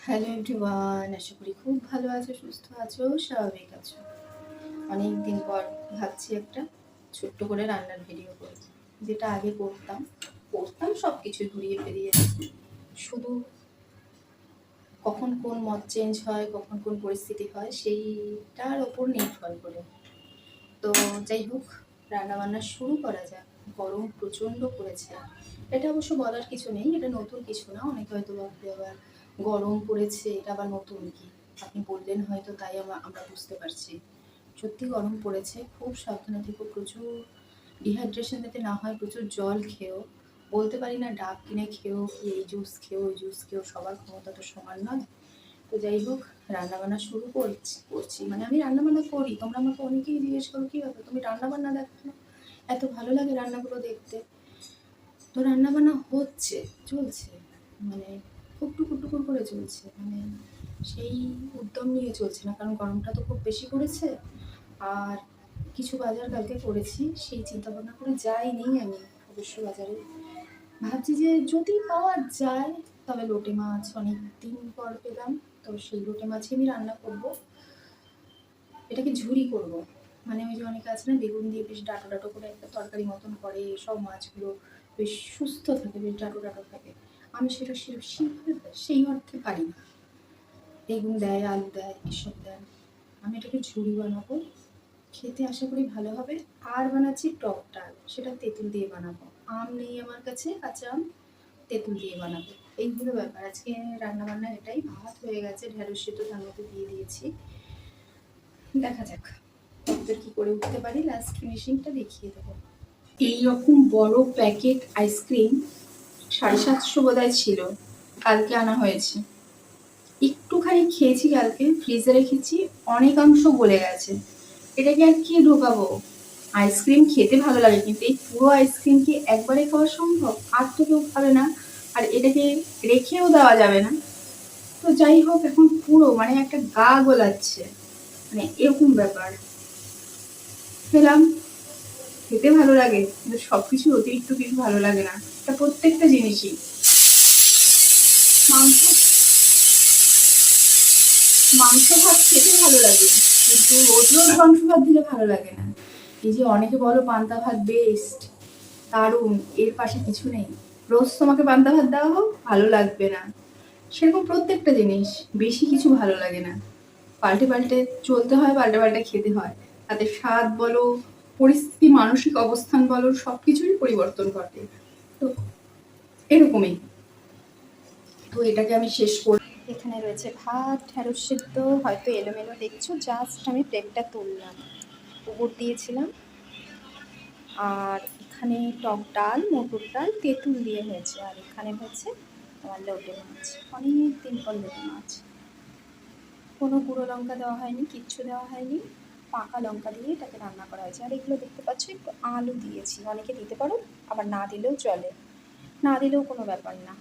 Hello everyone, আশা করি খুব ভালো আছো, সুস্থ আছো, স্বাভাবিক আছো। অনেক দিন পর ভাবছি একটা ছোট্ট করে রান্নার ভিডিও করব, যেটা আগে করতাম করতাম সব কিছু ঘুরিয়ে ফিরিয়ে, শুধু কখন কোন মত চেঞ্জ হয়, কখন কোন পরিস্থিতি হয় সেইটার ওপর নির্ভর করে। তো যাই হোক, রান্নাবান্না শুরু করা যাক। গরম প্রচণ্ড পড়েছে। এটা অবশ্য বলার কিছু নেই, এটা নতুন কিছু না। অনেকে হয়তো ভাববে আবার গরম পড়েছে, এটা আবার নতুন কি। আপনি বললেন হয়তো, তাই আমরা বুঝতে পারছি। সত্যি গরম পড়েছে, খুব সাবধানে থেকো। প্রচুর ডিহাইড্রেশন যাতে না হয়, প্রচুর জল খেও। বলতে পারি না ডাব কিনে খেও, কি এই জুস খেও ওই জুস খেও, সবার ক্ষমতা তো সমান নয়। তো যাই হোক, রান্নাবান্না শুরু করছি মানে আমি রান্নাবান্না করি। তোমরা আমাকে অনেকেই জিজ্ঞেস করো, কী ব্যাপার তুমি রান্নাবান্না দেখো না, এত ভালো লাগে রান্নাগুলো দেখতে। তো রান্নাবান্না হচ্ছে, চলছে, মানে খুব টুকুর টুকুর করে চলছে, মানে সেই উদ্যম নিয়ে চলছে না, কারণ গরমটা তো খুব বেশি পড়েছে। আর কিছু বাজার কালকে করেছি, সেই চিন্তা ভাবনা করে যাইনি আমি অবশ্য বাজারে। ভাবছি যে যদি পাওয়া যায়, তবে লোটে মাছ অনেক দিন পর পেলাম, তো সেই লোটে মাছই আমি রান্না করব। এটাকে ঝুরি করব, মানে ওই যে অনেকে আছে না বেগুন দিয়ে বেশ ডাটো ডাটো করে একটা তরকারি মতন করে, সব মাছগুলো বেশ সুস্থ থাকে, বেশ ডাটো ডাটো থাকে। আমি সেটা সেইভাবে সেই অর্থে পারি না। বেগুন দেয়, আলু দেয়, এসব দেয়। আমি এটাকে ঝুরি বানাবো, খেতে আশা করি ভালো হবে। আর বানাচ্ছি টক ডাল, সেটা তেঁতুল দিয়ে বানাবো। আম নেই আমার কাছে, কাঁচা আম, তেঁতুল দিয়ে বানাবো। এইগুলো ব্যাপার আজকে রান্না বান্না। এটাই, ভাত হয়ে গেছে, ঢেঁড়স সেদ্ধ তার মধ্যে দিয়ে দিয়েছি। দেখা যাক কতদূর কি করে উঠতে পারি, লাস্ট ফিনিশিংটা দেখিয়ে দেবো। এইরকম বড় প্যাকেট আইসক্রিম 750 বোধহয় ছিল, কালকে আনা হয়েছে। একটুখানি খেয়েছি কালকে, ফ্রিজে রেখেছি, অনেকাংশ গলে গেছে। এটাকে আর কি ঢোকাবো। আইসক্রিম খেতে ভালো লাগে, কিন্তু এই পুরো আইসক্রিম কি একবারে খাওয়া সম্ভব? আর তো কেউ খাবে না, আর এটাকে রেখেও দেওয়া যাবে না। তো যাই হোক, এখন পুরো মানে একটা গা গোলাচ্ছে, মানে এরকম ব্যাপার। খেলাম, খেতে ভালো লাগে, কিন্তু সবকিছু অতিরিক্ত কিছু ভালো লাগে না। এটা প্রত্যেকটা জিনিসই। মাংস মাংস ভাত খেতে ভালো লাগে, কিন্তু রোজ রোজ মাংস ভাত দিলে ভালো লাগে না। এই যে অনেকে বলো পান্তা ভাত বেস্ট, দারুণ, এর পাশে কিছু নেই। রোজ তোমাকে পান্তা ভাত দেওয়া হোক, ভালো লাগবে না। সেরকম প্রত্যেকটা জিনিস বেশি কিছু ভালো লাগে না। পাল্টে পাল্টে চলতে হয়, পাল্টে পাল্টে খেতে হয়। তাতে স্বাদ বলো, পরিস্থিতি, মানসিক অবস্থান বলো, সব কিছুরই পরিবর্তন ঘটে। তো এরকমই। তো এটাকে আমি শেষ করি। এখানে রয়েছে ভাত, ঢেঁড়স সিদ্ধ, হয়তো এলোমেলো দেখছো, জাস্ট আমি প্লেটটা তুললাম, উপর দিয়েছিলাম। আর এখানে টক ডাল, মটর ডাল, তেঁতুল দিয়ে হয়েছে। আর এখানে হয়েছে আমার লোটে মাছ, অনেক দিন পর লোটে মাছ। কোনো গুঁড়ো লঙ্কা দেওয়া হয়নি, কিচ্ছু দেওয়া হয়নি, পাকা লঙ্কা দিয়ে এটাকে রান্না করা হয়েছে। আর এগুলো দেখতে পাচ্ছ, একটু আলু দিয়েছি, অনেকে দিতে পারো, আবার না দিলেও চলে, না দিলেও কোনো ব্যাপার না।